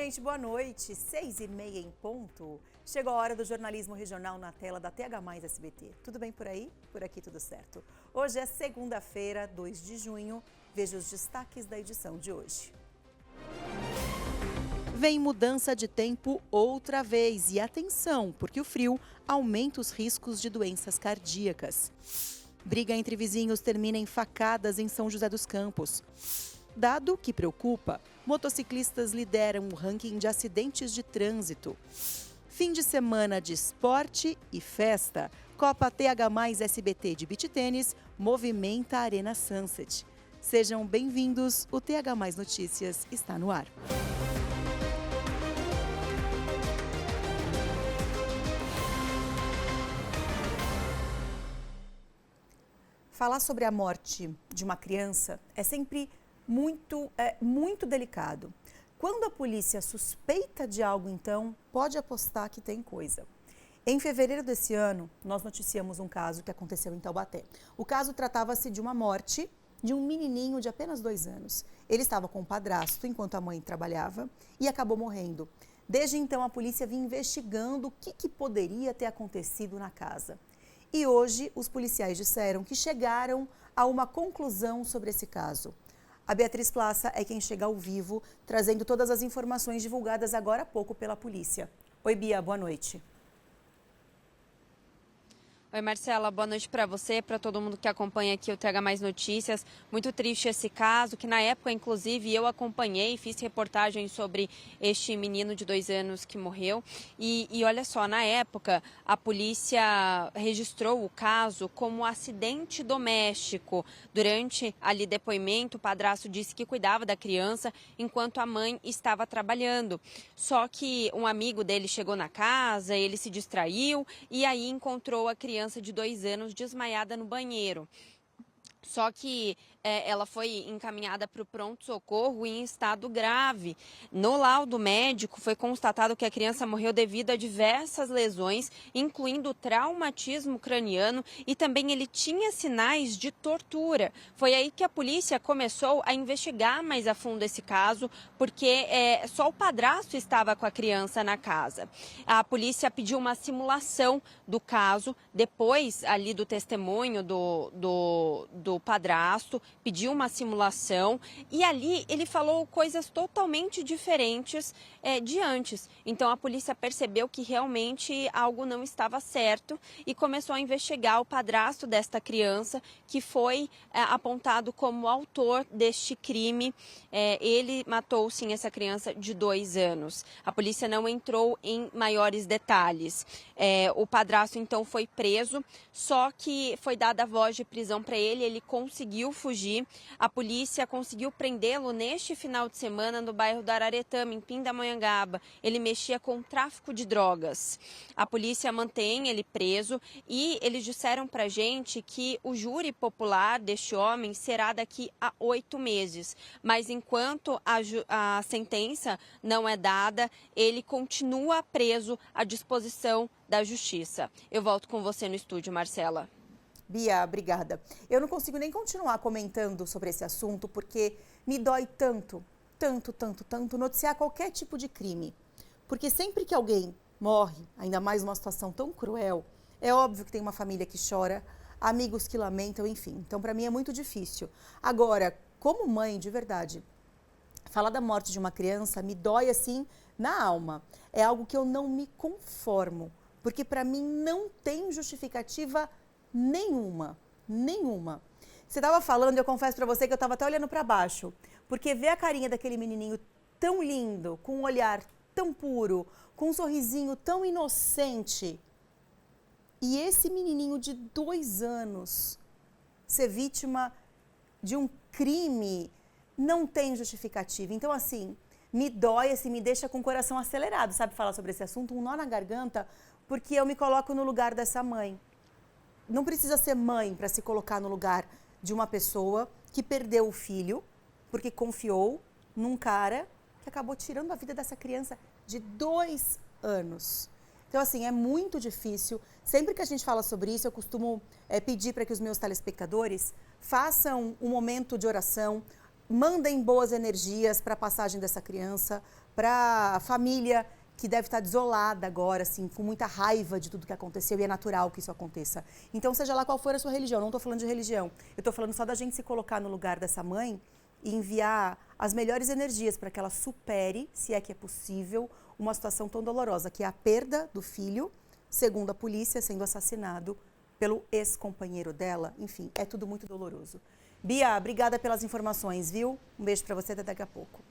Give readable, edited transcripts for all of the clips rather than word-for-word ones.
gente, boa noite. 6h30 em ponto. Chegou a hora do jornalismo regional na tela da TH+ SBT. Tudo bem por aí? Por aqui tudo certo. Hoje é segunda-feira, 2 de junho. Veja os destaques da edição de hoje. Vem mudança de tempo outra vez e atenção, porque o frio aumenta os riscos de doenças cardíacas. Briga entre vizinhos termina em facadas em São José dos Campos. Dado que preocupa, motociclistas lideram o ranking de acidentes de trânsito. Fim de semana de esporte e festa. Copa TH+ SBT de beach tênis movimenta a Arena Sunset. Sejam bem-vindos, o TH+ Notícias está no ar. Falar sobre a morte de uma criança é sempre muito delicado. Quando a polícia suspeita de algo, então, pode apostar que tem coisa. Em fevereiro desse ano, nós noticiamos um caso que aconteceu em Taubaté. O caso tratava-se de uma morte de um menininho de apenas 2 anos. Ele estava com o padrasto enquanto a mãe trabalhava e acabou morrendo. Desde então, a polícia vinha investigando o que poderia ter acontecido na casa. E hoje, os policiais disseram que chegaram a uma conclusão sobre esse caso. A Beatriz Plaça é quem chega ao vivo, trazendo todas as informações divulgadas agora há pouco pela polícia. Oi, Bia, boa noite. Oi, Marcela, boa noite para você, para todo mundo que acompanha aqui o TH+ Notícias. Muito triste esse caso, que na época, inclusive, eu acompanhei, fiz reportagem sobre este menino de 2 anos que morreu. E olha só, na época, a polícia registrou o caso como acidente doméstico. Durante ali depoimento, o padrasto disse que cuidava da criança enquanto a mãe estava trabalhando. Só que um amigo dele chegou na casa, ele se distraiu e aí encontrou a criança de 2 anos desmaiada no banheiro. Só que ela foi encaminhada para o pronto-socorro em estado grave. No laudo médico, foi constatado que a criança morreu devido a diversas lesões, incluindo traumatismo craniano, e também ele tinha sinais de tortura. Foi aí que a polícia começou a investigar mais a fundo esse caso, porque só o padrasto estava com a criança na casa. A polícia pediu uma simulação do caso, depois ali do testemunho do padrasto, pediu uma simulação e ali ele falou coisas totalmente diferentes de antes. Então a polícia percebeu que realmente algo não estava certo e começou a investigar o padrasto desta criança, que foi apontado como autor deste crime. Ele matou sim essa criança de 2 anos. A polícia não entrou em maiores detalhes. O padrasto então foi preso, só que foi dada a voz de prisão para ele, ele conseguiu fugir. A polícia conseguiu prendê-lo neste final de semana no bairro do Araretama, em Pindamonhangaba. Ele mexia com tráfico de drogas. A polícia mantém ele preso e eles disseram pra gente que o júri popular deste homem será daqui a 8 meses. Mas enquanto a sentença não é dada, ele continua preso à disposição da justiça. Eu volto com você no estúdio, Marcela. Bia, obrigada. Eu não consigo nem continuar comentando sobre esse assunto, porque me dói tanto noticiar qualquer tipo de crime. Porque sempre que alguém morre, ainda mais numa situação tão cruel, é óbvio que tem uma família que chora, amigos que lamentam, enfim. Então, para mim é muito difícil. Agora, como mãe, de verdade, falar da morte de uma criança me dói assim na alma. É algo que eu não me conformo, porque para mim não tem justificativa nenhuma. Você estava falando, eu confesso para você que eu estava até olhando para baixo, porque ver a carinha daquele menininho tão lindo, com um olhar tão puro, com um sorrisinho tão inocente, e esse menininho de 2 anos ser vítima de um crime, não tem justificativa. Então, assim, me dói, assim, me deixa com o coração acelerado, sabe, falar sobre esse assunto, um nó na garganta, porque eu me coloco no lugar dessa mãe. Não precisa ser mãe para se colocar no lugar de uma pessoa que perdeu o filho porque confiou num cara que acabou tirando a vida dessa criança de 2 anos. Então, assim, é muito difícil. Sempre que a gente fala sobre isso, eu costumo pedir para que os meus telespectadores façam um momento de oração, mandem boas energias para a passagem dessa criança, para a família que deve estar desolada agora, assim, com muita raiva de tudo que aconteceu, e é natural que isso aconteça. Então, seja lá qual for a sua religião, não estou falando de religião, eu estou falando só da gente se colocar no lugar dessa mãe e enviar as melhores energias para que ela supere, se é que é possível, uma situação tão dolorosa, que é a perda do filho, segundo a polícia, sendo assassinado pelo ex-companheiro dela. Enfim, é tudo muito doloroso. Bia, obrigada pelas informações, viu? Um beijo para você, até daqui a pouco.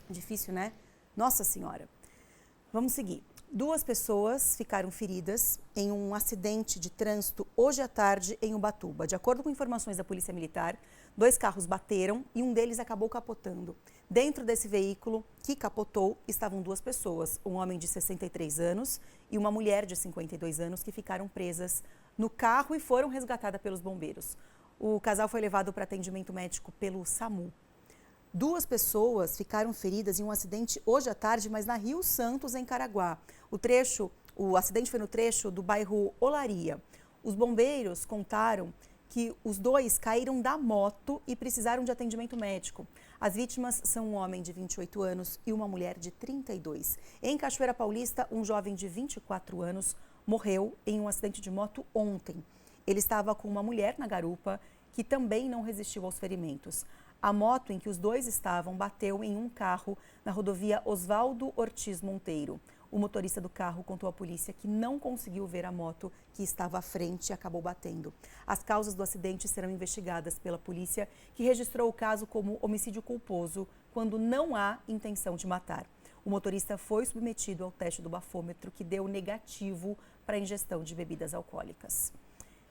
Difícil, né? Nossa Senhora. Vamos seguir. 2 pessoas ficaram feridas em um acidente de trânsito hoje à tarde em Ubatuba. De acordo com informações da Polícia Militar, 2 carros bateram e um deles acabou capotando. Dentro desse veículo que capotou estavam 2 pessoas, um homem de 63 anos e uma mulher de 52 anos que ficaram presas no carro e foram resgatadas pelos bombeiros. O casal foi levado para atendimento médico pelo SAMU. 2 pessoas ficaram feridas em um acidente hoje à tarde, mas na Rio Santos, em Caraguá. O acidente foi no trecho do bairro Olaria. Os bombeiros contaram que os 2 caíram da moto e precisaram de atendimento médico. As vítimas são um homem de 28 anos e uma mulher de 32. Em Cachoeira Paulista, um jovem de 24 anos morreu em um acidente de moto ontem. Ele estava com uma mulher na garupa que também não resistiu aos ferimentos. A moto em que os 2 estavam bateu em um carro na rodovia Oswaldo Ortiz Monteiro. O motorista do carro contou à polícia que não conseguiu ver a moto que estava à frente e acabou batendo. As causas do acidente serão investigadas pela polícia, que registrou o caso como homicídio culposo, quando não há intenção de matar. O motorista foi submetido ao teste do bafômetro, que deu negativo para a ingestão de bebidas alcoólicas.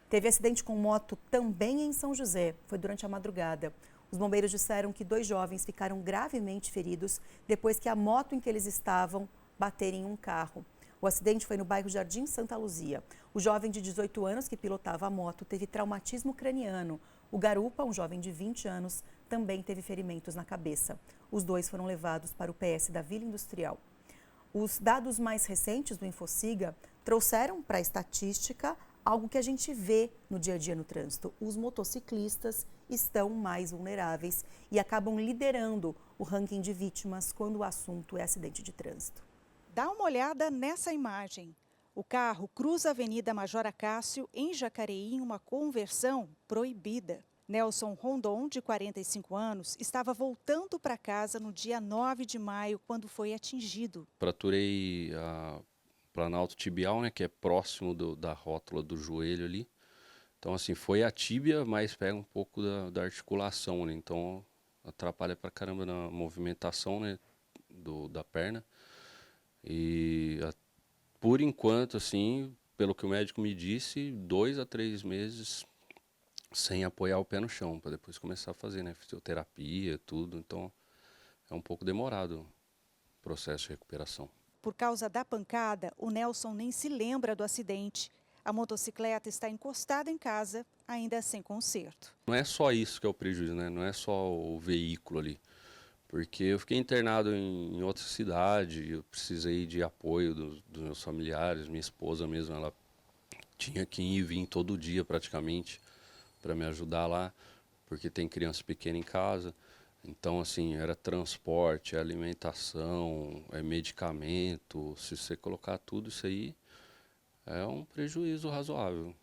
Teve acidente com moto também em São José, foi durante a madrugada. Os bombeiros disseram que 2 jovens ficaram gravemente feridos depois que a moto em que eles estavam bater em um carro. O acidente foi no bairro Jardim Santa Luzia. O jovem de 18 anos que pilotava a moto teve traumatismo craniano. O garupa, um jovem de 20 anos, também teve ferimentos na cabeça. Os 2 foram levados para o PS da Vila Industrial. Os dados mais recentes do Infociga trouxeram para a estatística algo que a gente vê no dia a dia no trânsito. Os motociclistas estão mais vulneráveis e acabam liderando o ranking de vítimas quando o assunto é acidente de trânsito. Dá uma olhada nessa imagem. O carro cruza a Avenida Major Acácio, em Jacareí, em uma conversão proibida. Nelson Rondon, de 45 anos, estava voltando para casa no dia 9 de maio, quando foi atingido. Fraturei a planalto tibial, né, que é próximo da rótula do joelho ali. Então, assim, foi a tíbia, mas pega um pouco da articulação, né? Então, atrapalha pra caramba na movimentação, né, da perna. E, por enquanto, assim, pelo que o médico me disse, 2 a 3 meses sem apoiar o pé no chão, para depois começar a fazer, né, fisioterapia, tudo. Então, é um pouco demorado o processo de recuperação. Por causa da pancada, o Nelson nem se lembra do acidente. A motocicleta está encostada em casa, ainda sem conserto. Não é só isso que é o prejuízo, né? Não é só o veículo ali. Porque eu fiquei internado em outra cidade, eu precisei de apoio dos meus familiares, minha esposa mesmo, ela tinha que ir e vir todo dia praticamente para me ajudar lá, porque tem criança pequena em casa. Então, assim, era transporte, alimentação, medicamento. Se você colocar tudo isso aí, é um prejuízo razoável.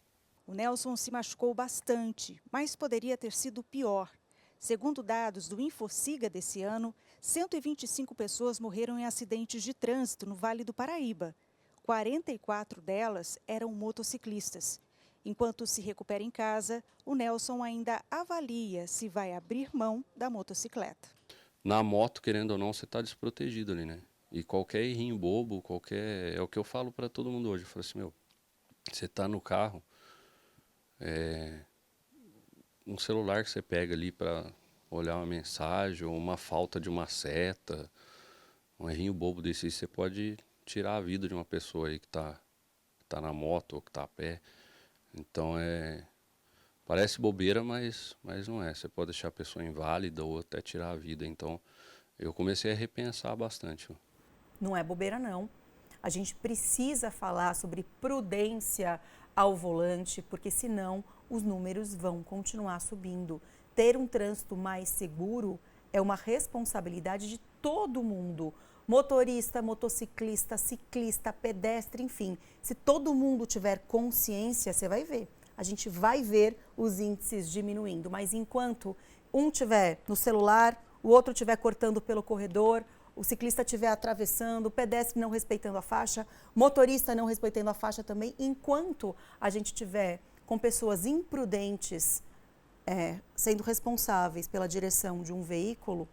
O Nelson se machucou bastante, mas poderia ter sido pior. Segundo dados do Infociga desse ano, 125 pessoas morreram em acidentes de trânsito no Vale do Paraíba. 44 delas eram motociclistas. Enquanto se recupera em casa, o Nelson ainda avalia se vai abrir mão da motocicleta. Na moto, querendo ou não, você está desprotegido ali, né? E qualquer errinho bobo, é o que eu falo para todo mundo hoje. Eu falo assim, você está no carro, um celular que você pega ali para olhar uma mensagem, ou uma falta de uma seta, um errinho bobo desse aí, você pode tirar a vida de uma pessoa aí que tá na moto ou que está a pé. Então, parece bobeira, mas não é. Você pode deixar a pessoa inválida ou até tirar a vida. Então, eu comecei a repensar bastante. Não é bobeira, não. A gente precisa falar sobre prudência ao volante, porque senão os números vão continuar subindo. Ter um trânsito mais seguro é uma responsabilidade de todo mundo. motorista, motociclista, ciclista, pedestre, enfim. Se todo mundo tiver consciência, você vai ver. A gente vai ver os índices diminuindo, mas enquanto um estiver no celular, o outro estiver cortando pelo corredor, o ciclista estiver atravessando, o pedestre não respeitando a faixa, motorista não respeitando a faixa também, enquanto a gente estiver com pessoas imprudentes sendo responsáveis pela direção de um veículo,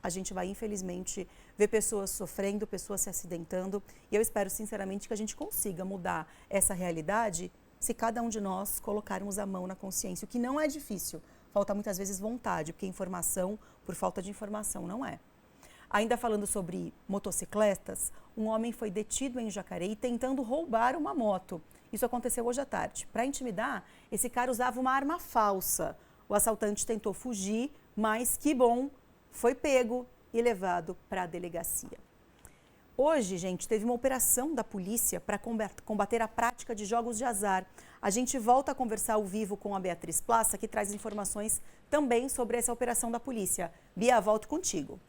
a gente vai, infelizmente, ver pessoas sofrendo, pessoas se acidentando. E eu espero, sinceramente, que a gente consiga mudar essa realidade se cada um de nós colocarmos a mão na consciência, o que não é difícil. Falta muitas vezes vontade, porque informação, por falta de informação, não é. Ainda falando sobre motocicletas, um homem foi detido em Jacareí tentando roubar uma moto. Isso aconteceu hoje à tarde. Para intimidar, esse cara usava uma arma falsa. O assaltante tentou fugir, mas que bom, foi pego e levado para a delegacia. Hoje, gente, teve uma operação da polícia para combater a prática de jogos de azar. A gente volta a conversar ao vivo com a Beatriz Plaça, que traz informações também sobre essa operação da polícia. Bia, volto contigo.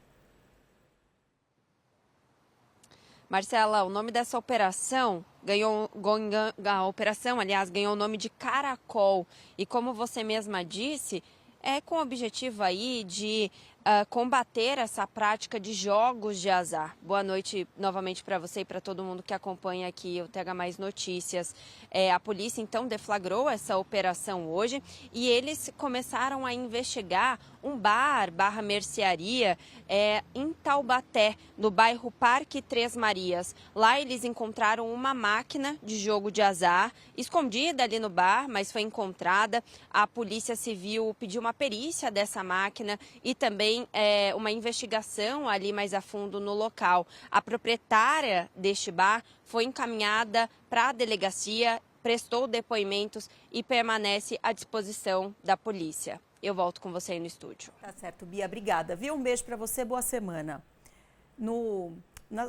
Marcela, o nome dessa operação ganhou o nome de Caracol. E como você mesma disse, é com o objetivo aí de combater essa prática de jogos de azar. Boa noite novamente para você e para todo mundo que acompanha aqui o TH Mais Notícias. A polícia então deflagrou essa operação hoje e eles começaram a investigar um bar/mercearia em Taubaté, no bairro Parque Três Marias. Lá eles encontraram uma máquina de jogo de azar escondida ali no bar, mas foi encontrada. A Polícia Civil pediu uma perícia dessa máquina e também uma investigação ali mais a fundo no local. A proprietária deste bar foi encaminhada para a delegacia, prestou depoimentos e permanece à disposição da polícia. Eu volto com você aí no estúdio. Tá certo, Bia, obrigada. Viu? Um beijo para você, boa semana. No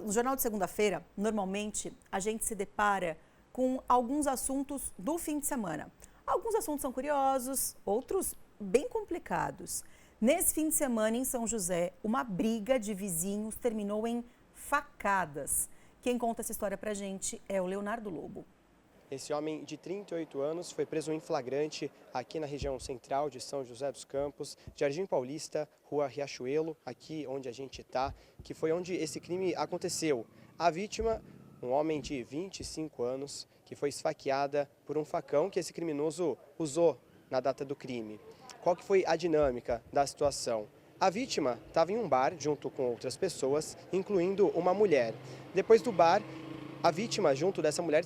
Jornal de Segunda-feira, normalmente, a gente se depara com alguns assuntos do fim de semana. Alguns assuntos são curiosos, outros bem complicados. Nesse fim de semana, em São José, uma briga de vizinhos terminou em facadas. Quem conta essa história pra gente é o Leonardo Lobo. Esse homem de 38 anos foi preso em flagrante aqui na região central de São José dos Campos, Jardim Paulista, Rua Riachuelo, aqui onde a gente está, que foi onde esse crime aconteceu. A vítima, um homem de 25 anos, que foi esfaqueada por um facão que esse criminoso usou na data do crime. Qual que foi a dinâmica da situação? A vítima estava em um bar junto com outras pessoas, incluindo uma mulher. Depois do bar, a vítima, junto dessa mulher,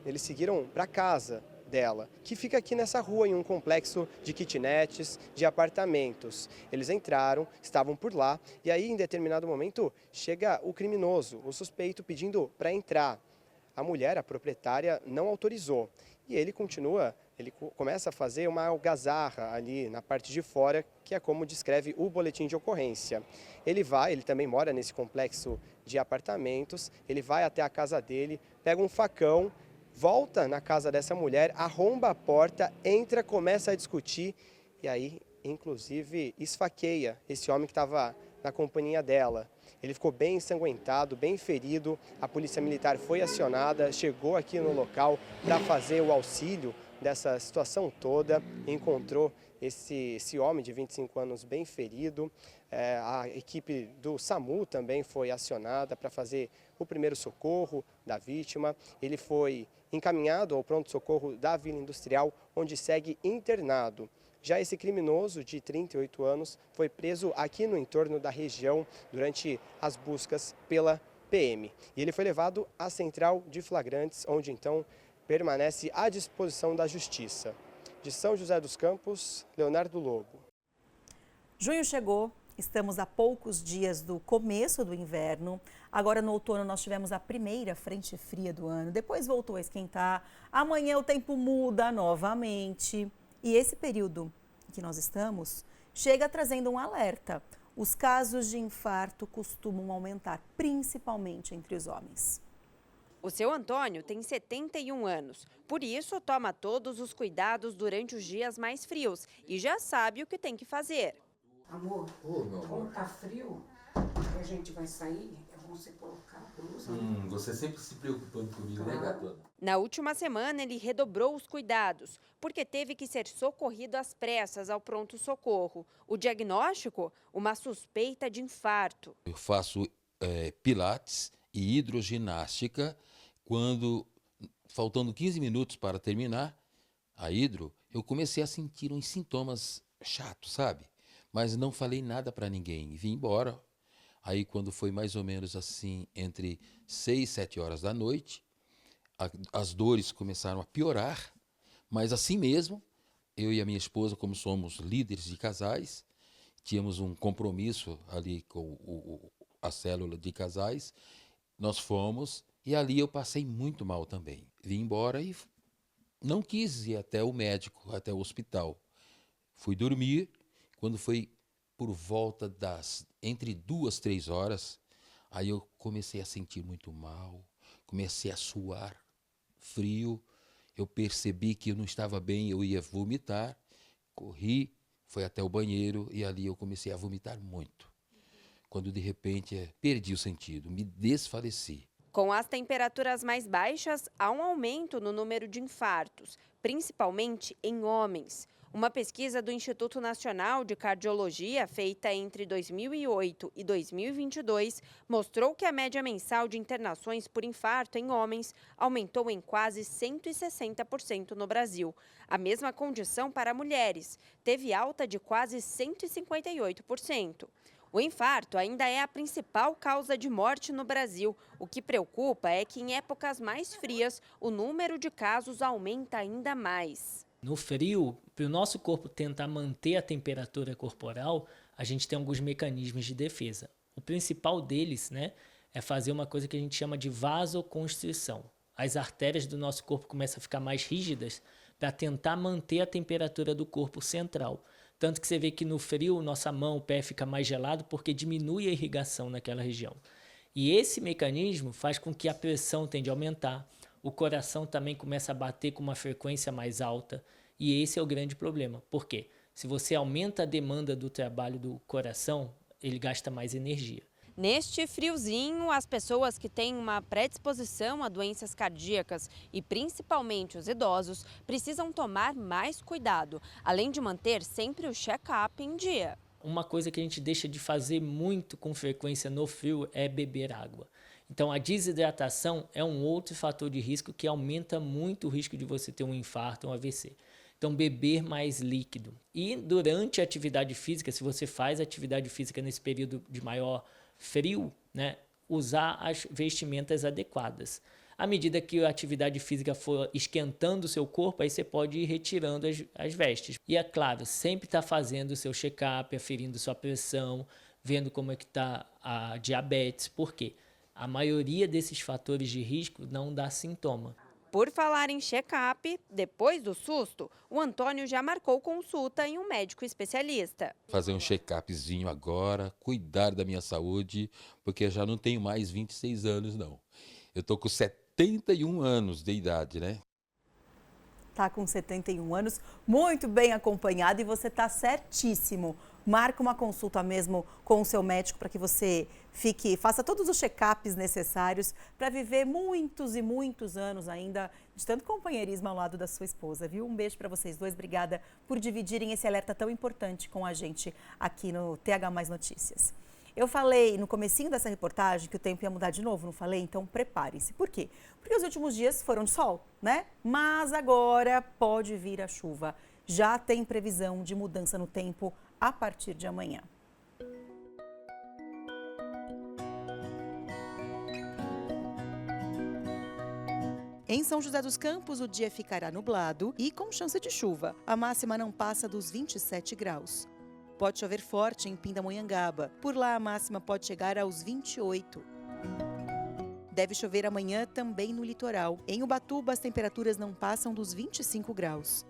eles seguiram para a casa dela, que fica aqui nessa rua, em um complexo de kitnets, de apartamentos. Eles entraram, estavam por lá, e aí, em determinado momento, chega o criminoso, o suspeito, pedindo para entrar. A mulher, a proprietária, não autorizou. E ele começa a fazer uma algazarra ali na parte de fora, que é como descreve o boletim de ocorrência. Ele também mora nesse complexo de apartamentos, ele vai até a casa dele, pega um facão, volta na casa dessa mulher, arromba a porta, entra, começa a discutir e aí, inclusive, esfaqueia esse homem que estava na companhia dela. Ele ficou bem ensanguentado, bem ferido. A polícia militar foi acionada, chegou aqui no local para fazer o auxílio dessa situação toda. Encontrou esse homem de 25 anos bem ferido. A equipe do SAMU também foi acionada para fazer o primeiro socorro da vítima. Ele foi encaminhado ao pronto-socorro da Vila Industrial, onde segue internado. Já esse criminoso de 38 anos foi preso aqui no entorno da região durante as buscas pela PM. E ele foi levado à central de flagrantes, onde então permanece à disposição da Justiça. De São José dos Campos, Leonardo Lobo. Junho chegou, estamos a poucos dias do começo do inverno. Agora no outono nós tivemos a primeira frente fria do ano, depois voltou a esquentar. Amanhã o tempo muda novamente. E esse período em que nós estamos chega trazendo um alerta. Os casos de infarto costumam aumentar, principalmente entre os homens. O seu Antônio tem 71 anos, por isso toma todos os cuidados durante os dias mais frios e já sabe o que tem que fazer. Amor, como tá frio, a gente vai sair, eu vou Você sempre se preocupando comigo, né, gatona? Na última semana, ele redobrou os cuidados, porque teve que ser socorrido às pressas ao pronto-socorro. O diagnóstico? Uma suspeita de infarto. Eu faço pilates e hidroginástica. Quando, faltando 15 minutos para terminar a hidro, eu comecei a sentir uns sintomas chatos, sabe? Mas não falei nada para ninguém, vim embora. Aí, quando foi mais ou menos assim, entre 6 e 7 horas da noite, as dores começaram a piorar, mas assim mesmo, eu e a minha esposa, como somos líderes de casais, tínhamos um compromisso ali com a célula de casais, nós fomos e ali eu passei muito mal também. Vim embora e não quis ir até o médico, até o hospital. Fui dormir, quando foi por volta entre 2 e 3 horas, aí eu comecei a sentir muito mal, comecei a suar frio, eu percebi que eu não estava bem, eu ia vomitar, corri, fui até o banheiro e ali eu comecei a vomitar muito. Quando de repente perdi o sentido, me desfaleci. Com as temperaturas mais baixas, há um aumento no número de infartos, principalmente em homens. Uma pesquisa do Instituto Nacional de Cardiologia, feita entre 2008 e 2022, mostrou que a média mensal de internações por infarto em homens aumentou em quase 160% no Brasil. A mesma condição para mulheres, teve alta de quase 158%. O infarto ainda é a principal causa de morte no Brasil. O que preocupa é que em épocas mais frias, o número de casos aumenta ainda mais. No frio, para o nosso corpo tentar manter a temperatura corporal, a gente tem alguns mecanismos de defesa. O principal deles, é fazer uma coisa que a gente chama de vasoconstrição. As artérias do nosso corpo começam a ficar mais rígidas para tentar manter a temperatura do corpo central. Tanto que você vê que no frio, nossa mão, o pé fica mais gelado porque diminui a irrigação naquela região. E esse mecanismo faz com que a pressão tende a aumentar, o coração também começa a bater com uma frequência mais alta. E esse é o grande problema. Por quê? Se você aumenta a demanda do trabalho do coração, ele gasta mais energia. Neste friozinho, as pessoas que têm uma predisposição a doenças cardíacas e principalmente os idosos precisam tomar mais cuidado, além de manter sempre o check-up em dia. Uma coisa que a gente deixa de fazer muito com frequência no frio é beber água. Então, a desidratação é um outro fator de risco que aumenta muito o risco de você ter um infarto ou um AVC. Então, beber mais líquido. E durante a atividade física, se você faz atividade física nesse período de maior frio, usar as vestimentas adequadas. À medida que a atividade física for esquentando o seu corpo, aí você pode ir retirando as vestes. E é claro, sempre estar fazendo o seu check-up, aferindo sua pressão, vendo como é que está a diabetes. Por quê? A maioria desses fatores de risco não dá sintoma. Por falar em check-up, depois do susto, o Antônio já marcou consulta em um médico especialista. Fazer um check-upzinho agora, cuidar da minha saúde, porque eu já não tenho mais 26 anos, não. Eu estou com 71 anos de idade, Tá com 71 anos, muito bem acompanhado e você tá certíssimo. Marca uma consulta mesmo com o seu médico para que você faça todos os check-ups necessários para viver muitos e muitos anos ainda de tanto companheirismo ao lado da sua esposa, viu? Um beijo para vocês dois, obrigada por dividirem esse alerta tão importante com a gente aqui no TH Mais Notícias. Eu falei no comecinho dessa reportagem que o tempo ia mudar de novo, não falei? Então prepare-se. Por quê? Porque os últimos dias foram de sol, Mas agora pode vir a chuva. Já tem previsão de mudança no tempo a partir de amanhã. Em São José dos Campos, o dia ficará nublado e com chance de chuva. A máxima não passa dos 27 graus. Pode chover forte em Pindamonhangaba. Por lá, a máxima pode chegar aos 28. Deve chover amanhã também no litoral. Em Ubatuba, as temperaturas não passam dos 25 graus.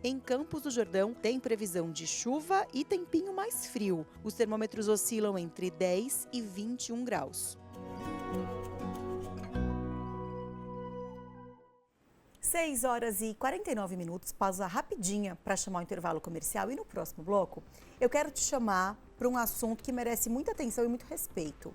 Em Campos do Jordão, tem previsão de chuva e tempinho mais frio. Os termômetros oscilam entre 10 e 21 graus. 6 horas e 49 minutos, pausa rapidinha para chamar o intervalo comercial. E no próximo bloco, eu quero te chamar para um assunto que merece muita atenção e muito respeito.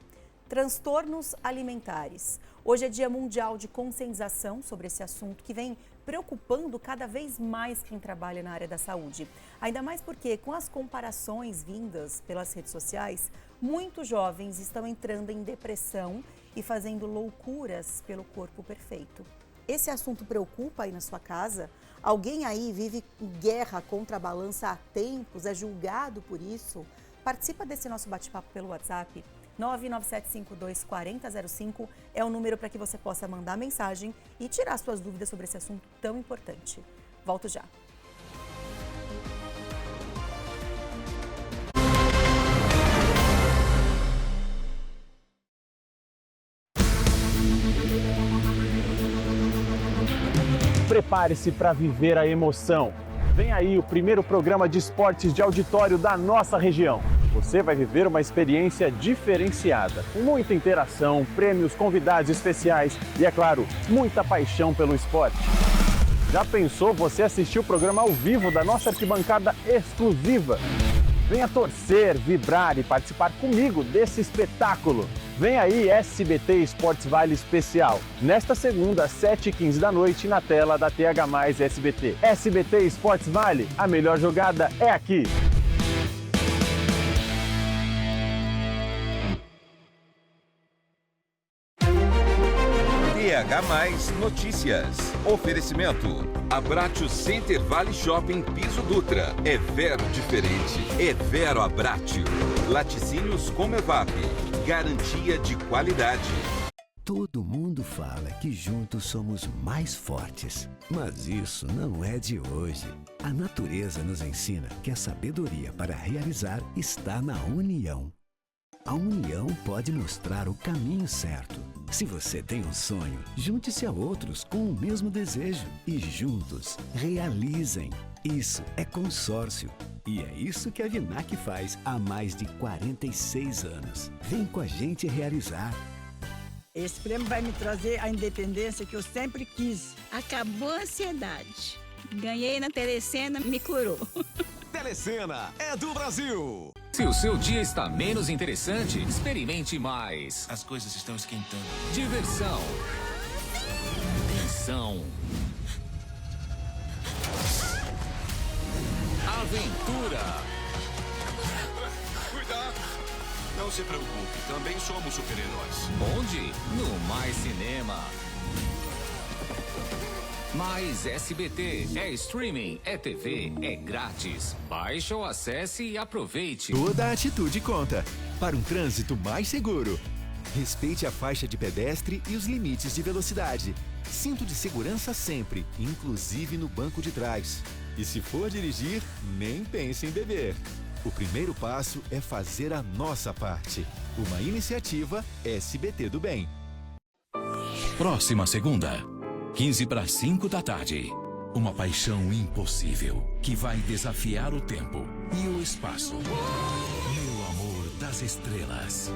transtornos alimentares. Hoje é Dia Mundial de Conscientização sobre esse assunto que vem preocupando cada vez mais quem trabalha na área da saúde. Ainda mais porque, com as comparações vindas pelas redes sociais, muitos jovens estão entrando em depressão e fazendo loucuras pelo corpo perfeito. Esse assunto preocupa aí na sua casa? Alguém aí vive em guerra contra a balança há tempos, é julgado por isso? Participa desse nosso bate-papo pelo WhatsApp. 997524005 é o número para que você possa mandar mensagem e tirar suas dúvidas sobre esse assunto tão importante. Volto já. Prepare-se para viver a emoção. Vem aí o primeiro programa de esportes de auditório da nossa região. Você vai viver uma experiência diferenciada, com muita interação, prêmios, convidados especiais e, é claro, muita paixão pelo esporte. Já pensou você assistir o programa ao vivo da nossa arquibancada exclusiva? Venha torcer, vibrar e participar comigo desse espetáculo. Vem aí SBT Esportes Vale Especial, nesta segunda, às 7h15 da noite, na tela da TH+ SBT. SBT Esportes Vale, a melhor jogada é aqui. TH+ Notícias. Oferecimento. Abratio Center Vale Shopping Piso Dutra. É Vero diferente. É Vero Abratio. Laticínios Comevap. Garantia de qualidade. Todo mundo fala que juntos somos mais fortes. Mas isso não é de hoje. A natureza nos ensina que a sabedoria para realizar está na união. A união pode mostrar o caminho certo. Se você tem um sonho, junte-se a outros com o mesmo desejo e juntos realizem. Isso é consórcio. E é isso que a Vinac faz há mais de 46 anos. Vem com a gente realizar. Esse prêmio vai me trazer a independência que eu sempre quis. Acabou a ansiedade. Ganhei na Telecena, me curou. Telecena é do Brasil. Se o seu dia está menos interessante, experimente mais. As coisas estão esquentando. Diversão. Tensão. Aventura. Cuidado. Não se preocupe, também somos super-heróis. Onde? No Mais Cinema. Mais SBT, é streaming, é TV, é grátis. Baixe ou acesse e aproveite. Toda atitude conta para um trânsito mais seguro. Respeite a faixa de pedestre e os limites de velocidade. Cinto de segurança sempre, inclusive no banco de trás. E se for dirigir, nem pense em beber. O primeiro passo é fazer a nossa parte. Uma iniciativa SBT do Bem. Próxima segunda, 4:45 da tarde. Uma paixão impossível que vai desafiar o tempo e o espaço. Meu amor das estrelas.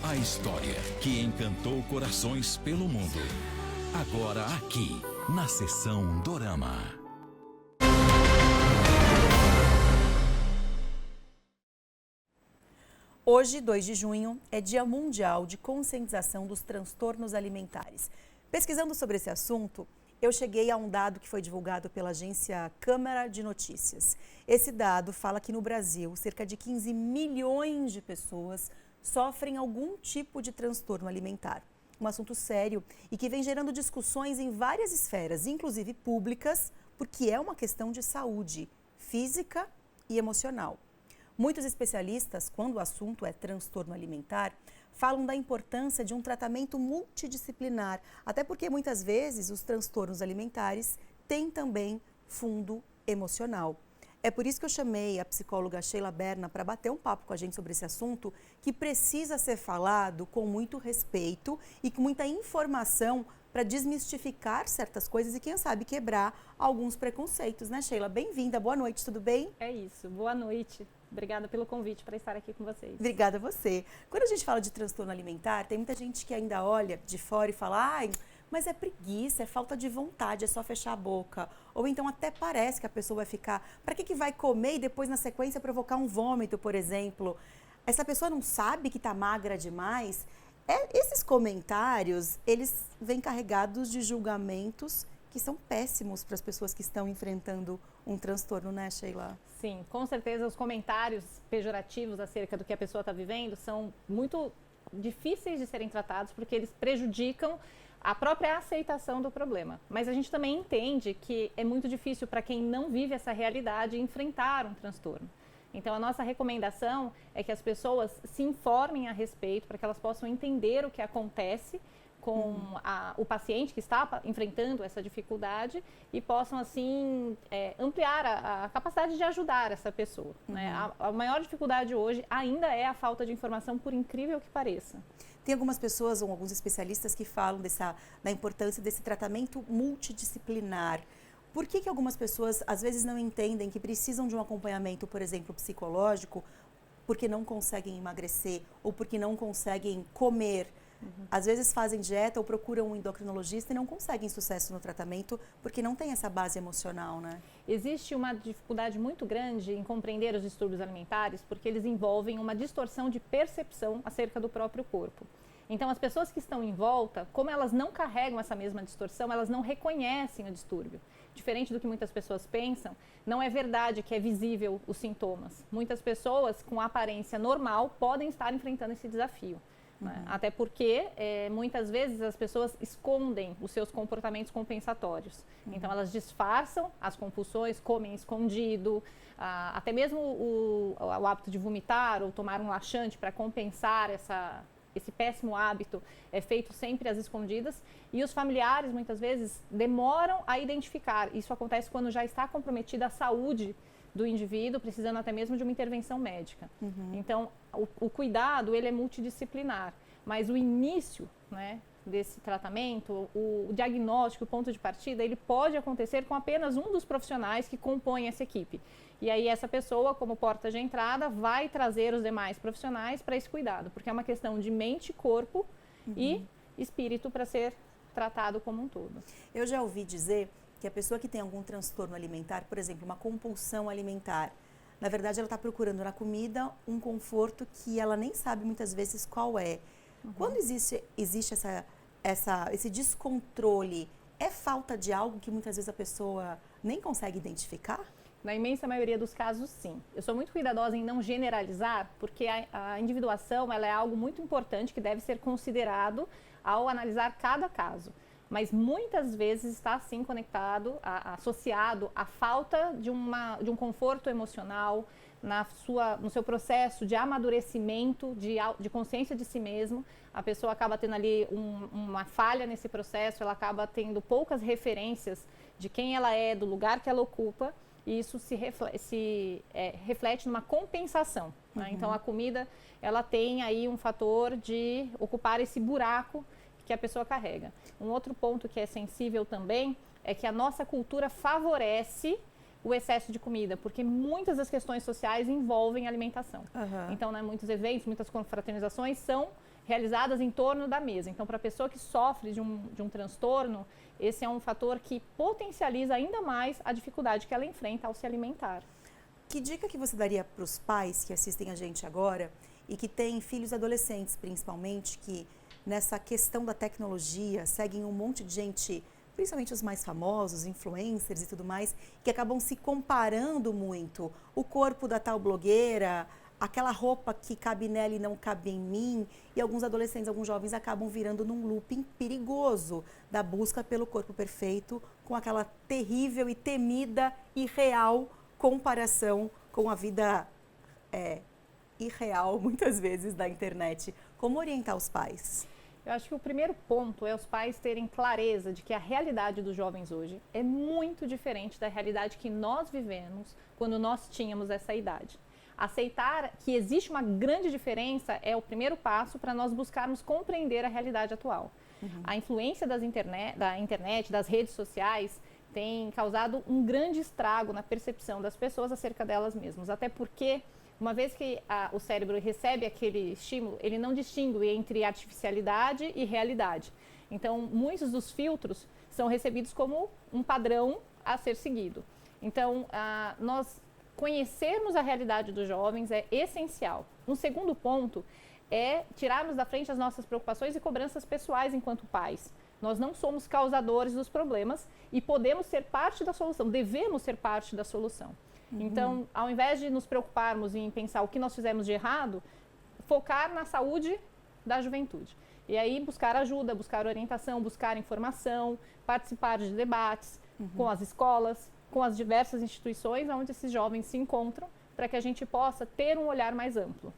A história que encantou corações pelo mundo. Agora aqui, na Sessão Dorama. Hoje, 2 de junho, é Dia Mundial de Conscientização dos Transtornos Alimentares. Pesquisando sobre esse assunto, eu cheguei a um dado que foi divulgado pela agência Câmara de Notícias. Esse dado fala que no Brasil, cerca de 15 milhões de pessoas sofrem algum tipo de transtorno alimentar. Um assunto sério e que vem gerando discussões em várias esferas, inclusive públicas, porque é uma questão de saúde física e emocional. Muitos especialistas, quando o assunto é transtorno alimentar, falam da importância de um tratamento multidisciplinar, até porque muitas vezes os transtornos alimentares têm também fundo emocional. É por isso que eu chamei a psicóloga Sheila Berna para bater um papo com a gente sobre esse assunto, que precisa ser falado com muito respeito e com muita informação para desmistificar certas coisas e, quem sabe, quebrar alguns preconceitos, né, Sheila? Bem-vinda, boa noite, tudo bem? É isso, boa noite. Obrigada pelo convite para estar aqui com vocês. Obrigada a você. Quando a gente fala de transtorno alimentar, tem muita gente que ainda olha de fora e fala, ai, mas é preguiça, é falta de vontade, é só fechar a boca. Ou então até parece que a pessoa vai ficar, para que vai comer e depois na sequência provocar um vômito, por exemplo? Essa pessoa não sabe que está magra demais? Esses comentários, eles vêm carregados de julgamentos que são péssimos para as pessoas que estão enfrentando um transtorno, né, Sheila? Sim, com certeza os comentários pejorativos acerca do que a pessoa está vivendo são muito difíceis de serem tratados porque eles prejudicam a própria aceitação do problema. Mas a gente também entende que é muito difícil para quem não vive essa realidade enfrentar um transtorno. Então, a nossa recomendação é que as pessoas se informem a respeito para que elas possam entender o que acontece com o paciente que está enfrentando essa dificuldade e possam, assim, ampliar a capacidade de ajudar essa pessoa. Né? A maior dificuldade hoje ainda é a falta de informação, por incrível que pareça. Tem algumas pessoas ou alguns especialistas que falam da importância desse tratamento multidisciplinar. Por que algumas pessoas, às vezes, não entendem que precisam de um acompanhamento, por exemplo, psicológico, porque não conseguem emagrecer ou porque não conseguem comer? Às vezes fazem dieta ou procuram um endocrinologista e não conseguem sucesso no tratamento porque não tem essa base emocional, né? Existe uma dificuldade muito grande em compreender os distúrbios alimentares porque eles envolvem uma distorção de percepção acerca do próprio corpo. Então, as pessoas que estão em volta, como elas não carregam essa mesma distorção, elas não reconhecem o distúrbio. Diferente do que muitas pessoas pensam, não é verdade que é visível os sintomas. Muitas pessoas com aparência normal podem estar enfrentando esse desafio. Né? Até porque, muitas vezes, as pessoas escondem os seus comportamentos compensatórios. Então, elas disfarçam as compulsões, comem escondido, até mesmo o hábito de vomitar ou tomar um laxante para compensar esse péssimo hábito é feito sempre às escondidas. E os familiares, muitas vezes, demoram a identificar. Isso acontece quando já está comprometida a saúde do indivíduo, precisando até mesmo de uma intervenção médica. Então, o cuidado, ele é multidisciplinar, mas o início, né, desse tratamento, o diagnóstico, o ponto de partida, ele pode acontecer com apenas um dos profissionais que compõem essa equipe. E aí essa pessoa, como porta de entrada, vai trazer os demais profissionais para esse cuidado, porque é uma questão de mente, corpo e espírito para ser tratado como um todo. Eu já ouvi dizer que a pessoa que tem algum transtorno alimentar, por exemplo, uma compulsão alimentar, na verdade ela está procurando na comida um conforto que ela nem sabe muitas vezes qual é. Quando existe esse descontrole, é falta de algo que muitas vezes a pessoa nem consegue identificar? Na imensa maioria dos casos, sim. Eu sou muito cuidadosa em não generalizar, porque a individuação ela é algo muito importante que deve ser considerado ao analisar cada caso. Mas muitas vezes está sim conectado, associado à falta de um conforto emocional, no seu processo de amadurecimento, de consciência de si mesmo. A pessoa acaba tendo ali uma falha nesse processo, ela acaba tendo poucas referências de quem ela é, do lugar que ela ocupa, e isso se reflete numa compensação. Né? Então, a comida, ela tem aí um fator de ocupar esse buraco que a pessoa carrega. Um outro ponto que é sensível também é que a nossa cultura favorece o excesso de comida, porque muitas das questões sociais envolvem alimentação. Então, né, muitos eventos, muitas confraternizações são realizadas em torno da mesa. Então, para a pessoa que sofre de um transtorno, esse é um fator que potencializa ainda mais a dificuldade que ela enfrenta ao se alimentar. Que dica que você daria para os pais que assistem a gente agora e que têm filhos adolescentes, principalmente, que nessa questão da tecnologia seguem um monte de gente, principalmente os mais famosos, influencers e tudo mais, que acabam se comparando muito. O corpo da tal blogueira, aquela roupa que cabe nela e não cabe em mim, e alguns adolescentes, alguns jovens acabam virando num looping perigoso da busca pelo corpo perfeito, com aquela terrível e temida e real comparação com a vida irreal, muitas vezes, da internet. Como orientar os pais? Eu acho que o primeiro ponto é os pais terem clareza de que a realidade dos jovens hoje é muito diferente da realidade que nós vivemos quando nós tínhamos essa idade. Aceitar que existe uma grande diferença é o primeiro passo para nós buscarmos compreender a realidade atual. A influência da internet, das redes sociais, tem causado um grande estrago na percepção das pessoas acerca delas mesmas. Até porque, uma vez que o cérebro recebe aquele estímulo, ele não distingue entre artificialidade e realidade. Então, muitos dos filtros são recebidos como um padrão a ser seguido. Então, nós conhecermos a realidade dos jovens é essencial. Um segundo ponto é tirarmos da frente as nossas preocupações e cobranças pessoais enquanto pais. Nós não somos causadores dos problemas e podemos ser parte da solução, devemos ser parte da solução. Então, ao invés de nos preocuparmos em pensar o que nós fizemos de errado, focar na saúde da juventude. E aí buscar ajuda, buscar orientação, buscar informação, participar de debates com as escolas, com as diversas instituições onde esses jovens se encontram, para que a gente possa ter um olhar mais amplo.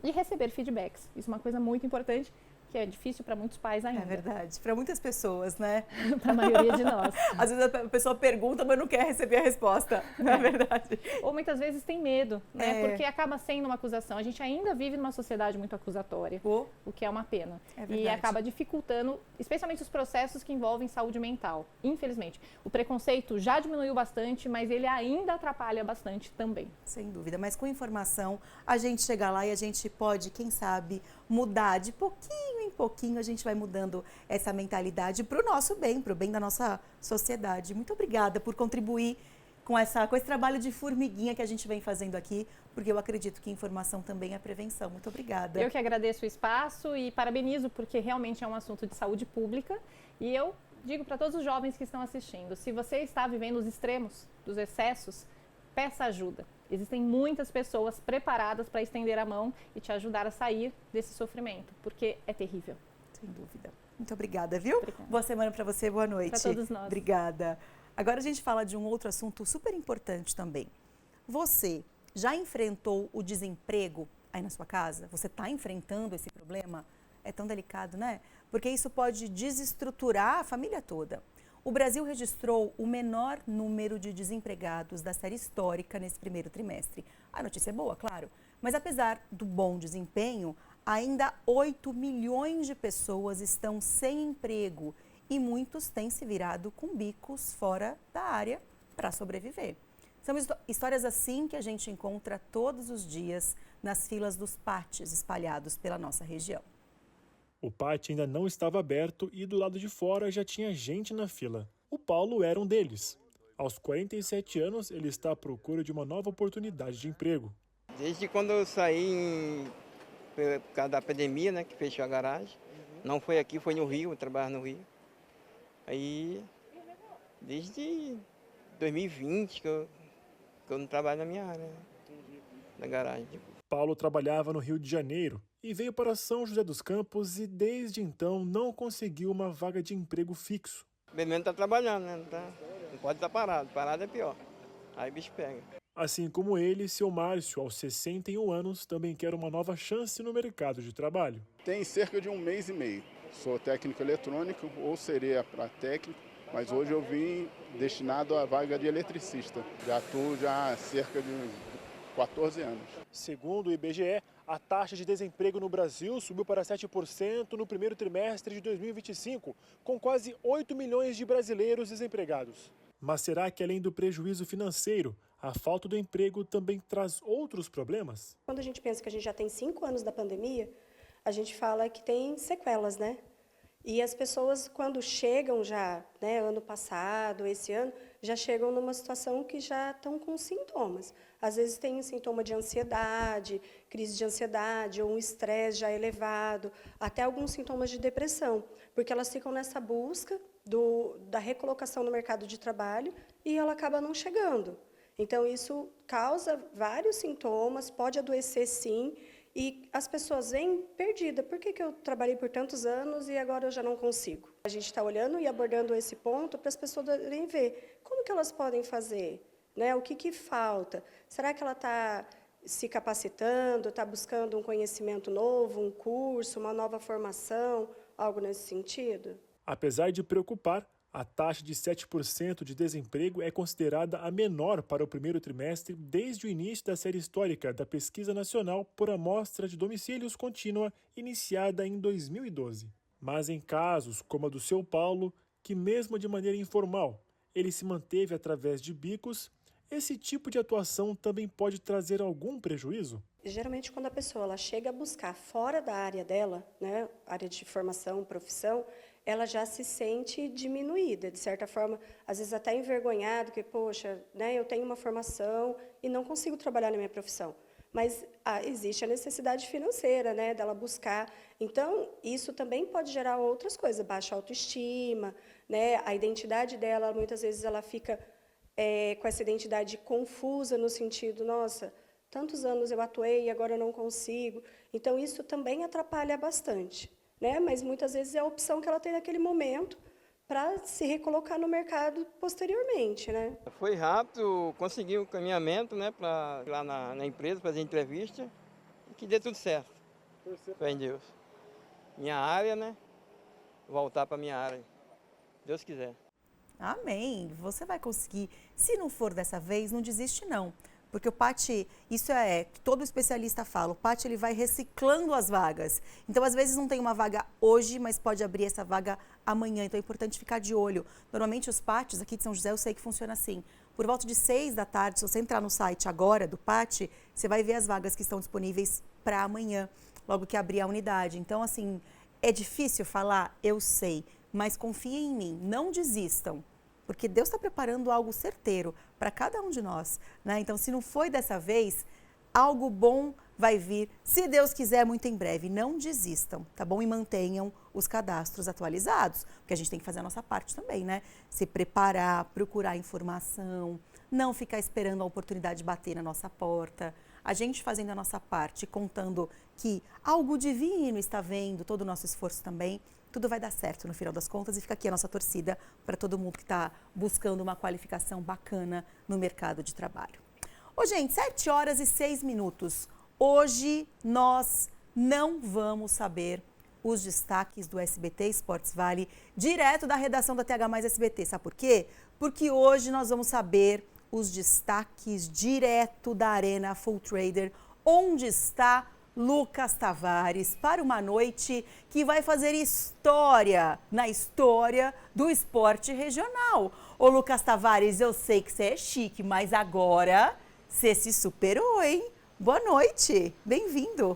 E receber feedbacks. Isso é uma coisa muito importante, que é difícil para muitos pais ainda. É verdade, para muitas pessoas, né? Para a maioria de nós. Às vezes a pessoa pergunta, mas não quer receber a resposta, não é verdade? Ou muitas vezes tem medo, né? Porque acaba sendo uma acusação. A gente ainda vive numa sociedade muito acusatória, o que é uma pena. E acaba dificultando, especialmente os processos que envolvem saúde mental. Infelizmente, o preconceito já diminuiu bastante, mas ele ainda atrapalha bastante também. Sem dúvida, mas com informação a gente chega lá e a gente pode, quem sabe, mudar de pouquinho em pouquinho, a gente vai mudando essa mentalidade para o nosso bem, para o bem da nossa sociedade. Muito obrigada por contribuir com esse trabalho de formiguinha que a gente vem fazendo aqui, porque eu acredito que informação também é prevenção. Muito obrigada. Eu que agradeço o espaço e parabenizo, porque realmente é um assunto de saúde pública. E eu digo para todos os jovens que estão assistindo, se você está vivendo os extremos dos excessos, peça ajuda. Existem muitas pessoas preparadas para estender a mão e te ajudar a sair desse sofrimento, porque é terrível. Sem dúvida. Muito obrigada, viu? Obrigada. Boa semana para você, boa noite. Para todos nós. Obrigada. Agora a gente fala de um outro assunto super importante também. Você já enfrentou o desemprego aí na sua casa? Você está enfrentando esse problema? É tão delicado, né? Porque isso pode desestruturar a família toda. O Brasil registrou o menor número de desempregados da série histórica nesse primeiro trimestre. A notícia é boa, claro, mas apesar do bom desempenho, ainda 8 milhões de pessoas estão sem emprego e muitos têm se virado com bicos fora da área para sobreviver. São histórias assim que a gente encontra todos os dias nas filas dos pátios espalhados pela nossa região. O pátio ainda não estava aberto e do lado de fora já tinha gente na fila. O Paulo era um deles. Aos 47 anos, ele está à procura de uma nova oportunidade de emprego. Desde quando eu saí por causa da pandemia, né, que fechou a garagem. Não foi aqui, foi no Rio, eu trabalho no Rio. Aí, desde 2020 que eu não trabalho na minha área, né, na garagem. Paulo trabalhava no Rio de Janeiro e veio para São José dos Campos e desde então não conseguiu uma vaga de emprego fixo. Bem menos está trabalhando, né? Não pode estar parado, parado é pior. Aí o bicho pega. Assim como ele, seu Márcio, aos 61 anos, também quer uma nova chance no mercado de trabalho. Tem cerca de 1 mês e meio. Sou técnico eletrônico ou seria para técnico, mas hoje eu vim destinado à vaga de eletricista. Já atuo há cerca de 14 anos. Segundo o IBGE, a taxa de desemprego no Brasil subiu para 7% no primeiro trimestre de 2025, com quase 8 milhões de brasileiros desempregados. Mas será que além do prejuízo financeiro, a falta do emprego também traz outros problemas? Quando a gente pensa que a gente já tem 5 anos da pandemia, a gente fala que tem sequelas, né? E as pessoas, quando chegam já, né, ano passado, esse ano, já chegam numa situação que já estão com sintomas. Às vezes tem um sintoma de ansiedade, crise de ansiedade, ou um estresse já elevado, até alguns sintomas de depressão, porque elas ficam nessa busca da recolocação no mercado de trabalho e ela acaba não chegando. Então, isso causa vários sintomas, pode adoecer sim, e as pessoas vêm perdidas. Por que eu trabalhei por tantos anos e agora eu já não consigo? A gente está olhando e abordando esse ponto para as pessoas poderem ver como que elas podem fazer, né? O que falta? Será que ela está se capacitando, está buscando um conhecimento novo, um curso, uma nova formação, algo nesse sentido? Apesar de preocupar, a taxa de 7% de desemprego é considerada a menor para o primeiro trimestre desde o início da série histórica da Pesquisa Nacional por Amostra de Domicílios Contínua, iniciada em 2012. Mas em casos como a do seu Paulo, que mesmo de maneira informal, ele se manteve através de bicos, esse tipo de atuação também pode trazer algum prejuízo? Geralmente, quando a pessoa ela chega a buscar fora da área dela, né, área de formação, profissão, ela já se sente diminuída, de certa forma, às vezes até envergonhado, que, poxa, né, eu tenho uma formação e não consigo trabalhar na minha profissão. mas existe a necessidade financeira, né, dela buscar. Então, isso também pode gerar outras coisas, baixa autoestima, né, a identidade dela, muitas vezes ela fica com essa identidade confusa no sentido, nossa, tantos anos eu atuei e agora eu não consigo. Então, isso também atrapalha bastante, né, mas muitas vezes é a opção que ela tem naquele momento para se recolocar no mercado posteriormente, né? Foi rápido, consegui o caminhamento, né, para ir lá na empresa, fazer entrevista, e que dê tudo certo. Fé em Deus. Minha área, né? Voltar para minha área. Deus quiser. Amém. Você vai conseguir. Se não for dessa vez, não desiste não. Porque o PAT, isso que todo especialista fala, o PAT ele vai reciclando as vagas. Então, às vezes, não tem uma vaga hoje, mas pode abrir essa vaga amanhã. Então, é importante ficar de olho. Normalmente, os PATs aqui de São José, eu sei que funciona assim. Por volta de 6 da tarde, se você entrar no site agora do PAT, você vai ver as vagas que estão disponíveis para amanhã, logo que abrir a unidade. Então, assim, é difícil falar? Eu sei, mas confiem em mim, não desistam. Porque Deus está preparando algo certeiro para cada um de nós, né? Então, se não foi dessa vez, algo bom vai vir, se Deus quiser, muito em breve. Não desistam, tá bom? E mantenham os cadastros atualizados, porque a gente tem que fazer a nossa parte também, né? Se preparar, procurar informação, não ficar esperando a oportunidade bater na nossa porta. A gente fazendo a nossa parte, contando que algo divino está vendo, todo o nosso esforço também, tudo vai dar certo no final das contas, e fica aqui a nossa torcida para todo mundo que está buscando uma qualificação bacana no mercado de trabalho. Ô, gente, 7h06. Hoje nós não vamos saber os destaques do SBT Esportes Vale direto da redação da TH+ SBT. Sabe por quê? Porque hoje nós vamos saber os destaques direto da Arena Full Trader, onde está Lucas Tavares, para uma noite que vai fazer história na história do esporte regional. Ô, Lucas Tavares, eu sei que você é chique, mas agora você se superou, hein? Boa noite, bem-vindo.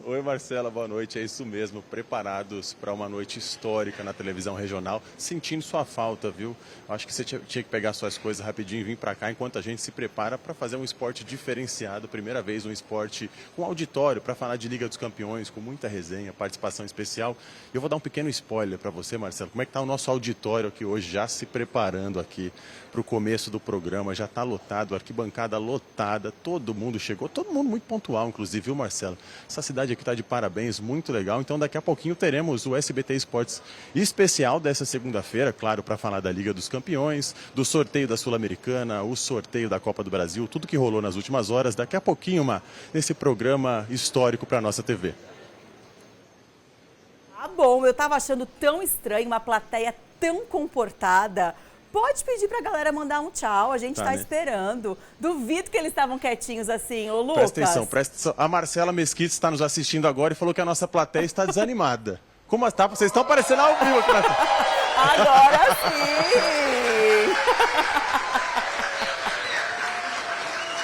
Oi, Marcela, boa noite. É isso mesmo, preparados para uma noite histórica na televisão regional, sentindo sua falta, viu? Acho que você tinha que pegar suas coisas rapidinho e vir para cá enquanto a gente se prepara para fazer um esporte diferenciado, primeira vez um esporte com auditório para falar de Liga dos Campeões, com muita resenha, participação especial. Eu vou dar um pequeno spoiler para você, Marcelo. Como é que está o nosso auditório aqui hoje, já se preparando aqui para o começo do programa? Já está lotado, arquibancada lotada, todo mundo chegou, todo mundo muito pontual, inclusive, viu, Marcelo? Essa cidade aqui está de parabéns, muito legal. Então, daqui a pouquinho teremos o SBT Esportes especial dessa segunda-feira, claro, para falar da Liga dos Campeões, do sorteio da Sul-Americana, o sorteio da Copa do Brasil, tudo que rolou nas últimas horas. Daqui a pouquinho, nesse programa histórico para a nossa TV. Ah, bom, eu estava achando tão estranho, uma plateia tão comportada. Pode pedir pra galera mandar um tchau, a gente tá esperando. Duvido que eles estavam quietinhos assim, ô Lucas. Presta atenção. A Marcela Mesquita está nos assistindo agora e falou que a nossa plateia está desanimada. Como tá? Vocês estão aparecendo ao vivo aqui na... Agora sim!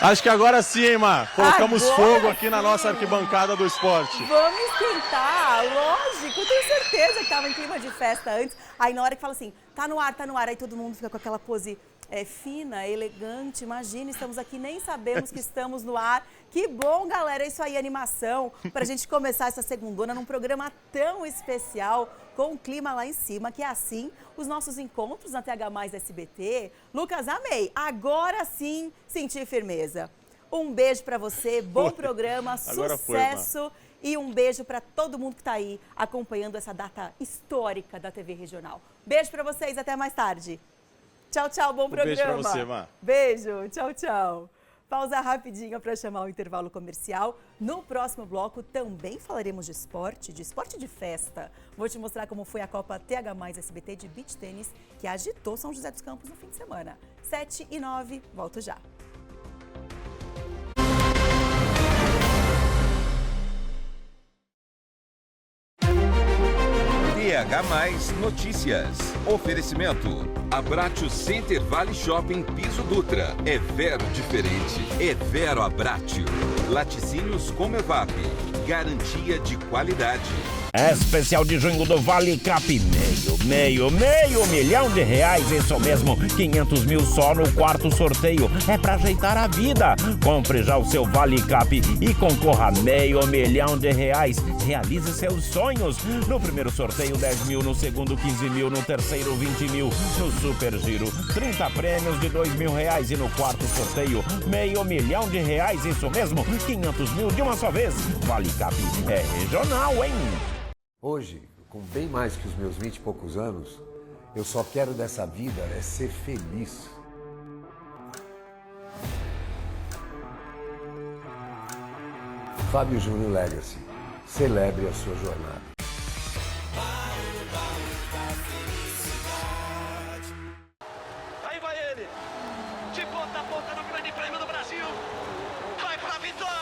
Acho que agora sim, hein, Mar? Colocamos fogo aqui na nossa arquibancada do esporte. Vamos esquentar, lógico. Eu tenho certeza que tava em clima de festa antes. Aí na hora que fala assim, tá no ar, aí todo mundo fica com aquela pose fina, elegante. Imagina, estamos aqui, nem sabemos que estamos no ar. Que bom, galera, é isso aí, animação, pra gente começar essa segundona num programa tão especial, com o clima lá em cima, que é assim os nossos encontros na TH+ SBT. Lucas, amei. Agora sim, senti firmeza. Um beijo pra você, bom programa, sucesso. E um beijo para todo mundo que está aí acompanhando essa data histórica da TV Regional. Beijo para vocês, até mais tarde. Tchau, tchau, bom programa. Beijo para você, Mar. Beijo, tchau, tchau. Pausa rapidinho para chamar o intervalo comercial. No próximo bloco também falaremos de esporte de festa. Vou te mostrar como foi a Copa TH+ SBT de Beach Tênis, que agitou São José dos Campos no fim de semana. 7h09, volto já. TH+ Notícias. Oferecimento. Abratio Center Vale Shopping Piso Dutra. É Vero diferente. É Vero Abratio. Laticínios Comevap. Garantia de qualidade. Especial de junho do Vale Cap, meio milhão de reais, isso mesmo, 500 mil só no quarto sorteio, é pra ajeitar a vida. Compre já o seu Vale Cap e concorra a R$500 mil, realize seus sonhos. No primeiro sorteio 10 mil, no segundo 15 mil, no terceiro 20 mil, no Super Giro 30 prêmios de R$2 mil e no quarto sorteio R$500 mil, isso mesmo, 500 mil de uma só vez. Vale Cap é regional, hein? Hoje, com bem mais que os meus 20 e poucos anos, eu só quero dessa vida é ser feliz. Fábio Júnior Legacy, celebre a sua jornada. Aí vai ele, de ponta a ponta no Grande Prêmio do Brasil, vai pra vitória!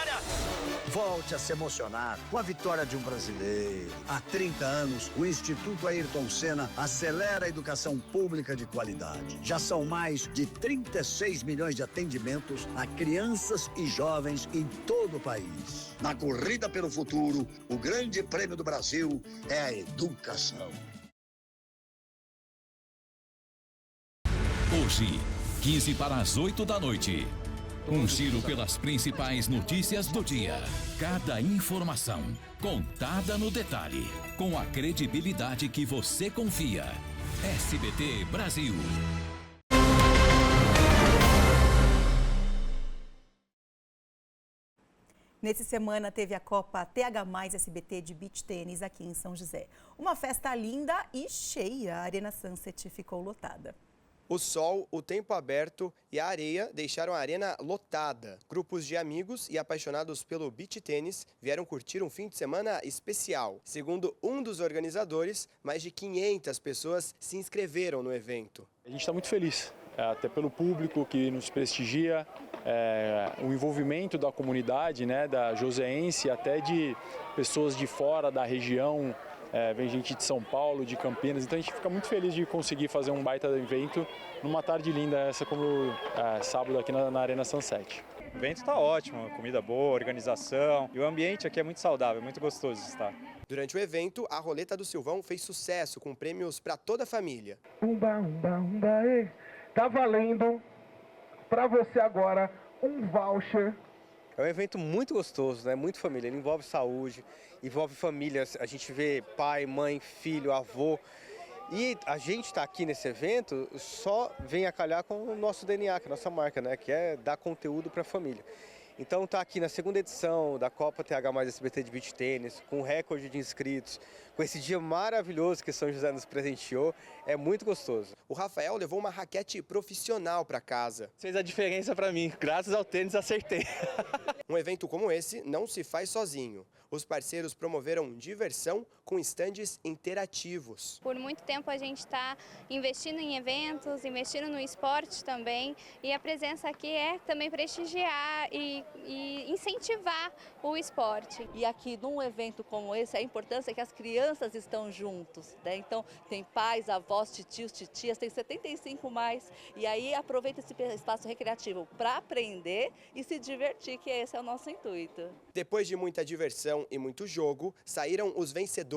Volte a se emocionar com a vitória de um brasileiro. Há 30 anos, o Instituto Ayrton Senna acelera a educação pública de qualidade. Já são mais de 36 milhões de atendimentos a crianças e jovens em todo o país. Na corrida pelo futuro, o Grande Prêmio do Brasil é a educação. Hoje, 15 para as 8 da noite. Um giro pelas principais notícias do dia. Cada informação contada no detalhe, com a credibilidade que você confia. SBT Brasil. Nessa semana teve a Copa TH+ SBT de Beach Tênis aqui em São José. Uma festa linda e cheia, a Arena Sunset ficou lotada. O sol, o tempo aberto e a areia deixaram a arena lotada. Grupos de amigos e apaixonados pelo beach tênis vieram curtir um fim de semana especial. Segundo um dos organizadores, mais de 500 pessoas se inscreveram no evento. A gente está muito feliz, até pelo público que nos prestigia, o envolvimento da comunidade, né, da joseense, até de pessoas de fora da região. Vem gente de São Paulo, de Campinas, então a gente fica muito feliz de conseguir fazer um baita evento numa tarde linda, essa como sábado aqui na Arena Sunset. O evento está ótimo, comida boa, organização e o ambiente aqui é muito saudável, muito gostoso de estar. Durante o evento, a Roleta do Silvão fez sucesso com prêmios para toda a família. Umba, umba, umba, tá valendo para você agora um voucher. É um evento muito gostoso, né? Muito família, ele envolve saúde, envolve família, a gente vê pai, mãe, filho, avô. E a gente está aqui nesse evento só vem a calhar com o nosso DNA, que é a nossa marca, né? Que é dar conteúdo para a família. Então tá aqui na segunda edição da Copa TH+ SBT de Beach Tênis, com recorde de inscritos, com esse dia maravilhoso que São José nos presenteou, é muito gostoso. O Rafael levou uma raquete profissional para casa. Fez a diferença para mim, graças ao tênis acertei. Um evento como esse não se faz sozinho. Os parceiros promoveram diversão com estandes interativos. Por muito tempo a gente está investindo em eventos, investindo no esporte também, e a presença aqui é também prestigiar e incentivar o esporte. E aqui num evento como esse, a importância é que as crianças estão juntos, né? Então tem pais, avós, titios, titias, tem 75 mais, e aí aproveita esse espaço recreativo para aprender e se divertir, que esse é o nosso intuito. Depois de muita diversão e muito jogo, saíram os vencedores.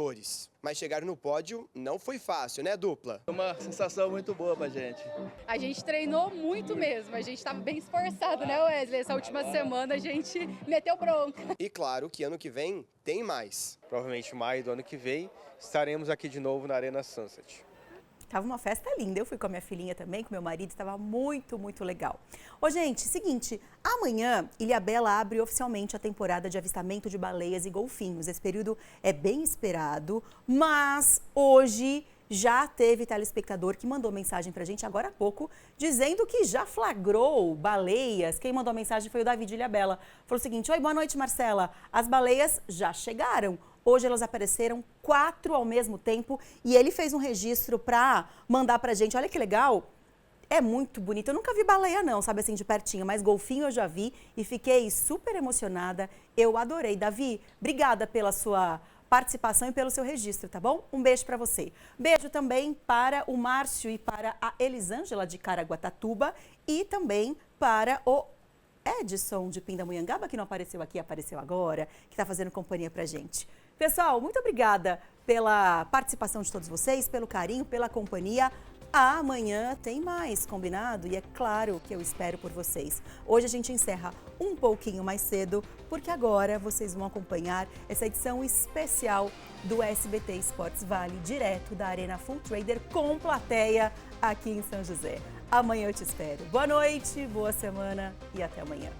Mas chegar no pódio não foi fácil, né, dupla? Uma sensação muito boa pra gente. A gente treinou muito mesmo, a gente estava bem esforçado, né, Wesley? Essa última semana a gente meteu bronca. E claro que ano que vem tem mais. Provavelmente em maio do ano que vem estaremos aqui de novo na Arena Sunset. Tava uma festa linda, eu fui com a minha filhinha também, com meu marido, estava muito, muito legal. Ô gente, seguinte, amanhã Ilhabela abre oficialmente a temporada de avistamento de baleias e golfinhos. Esse período é bem esperado, mas hoje já teve telespectador que mandou mensagem pra gente agora há pouco, dizendo que já flagrou baleias. Quem mandou a mensagem foi o Davi de Ilhabela. Falou o seguinte: oi, boa noite, Marcela. As baleias já chegaram. Hoje elas apareceram 4 ao mesmo tempo e ele fez um registro para mandar pra gente. Olha que legal, é muito bonito. Eu nunca vi baleia não, sabe assim, de pertinho, mas golfinho eu já vi e fiquei super emocionada. Eu adorei. Davi, obrigada pela sua participação e pelo seu registro, tá bom? Um beijo para você. Beijo também para o Márcio e para a Elisângela de Caraguatatuba e também para o Edson de Pindamonhangaba, que não apareceu aqui, apareceu agora, que está fazendo companhia pra gente. Pessoal, muito obrigada pela participação de todos vocês, pelo carinho, pela companhia. Amanhã tem mais, combinado? E é claro que eu espero por vocês. Hoje a gente encerra um pouquinho mais cedo, porque agora vocês vão acompanhar essa edição especial do SBT Esportes Vale, direto da Arena Full Trader, com plateia aqui em São José. Amanhã eu te espero. Boa noite, boa semana e até amanhã.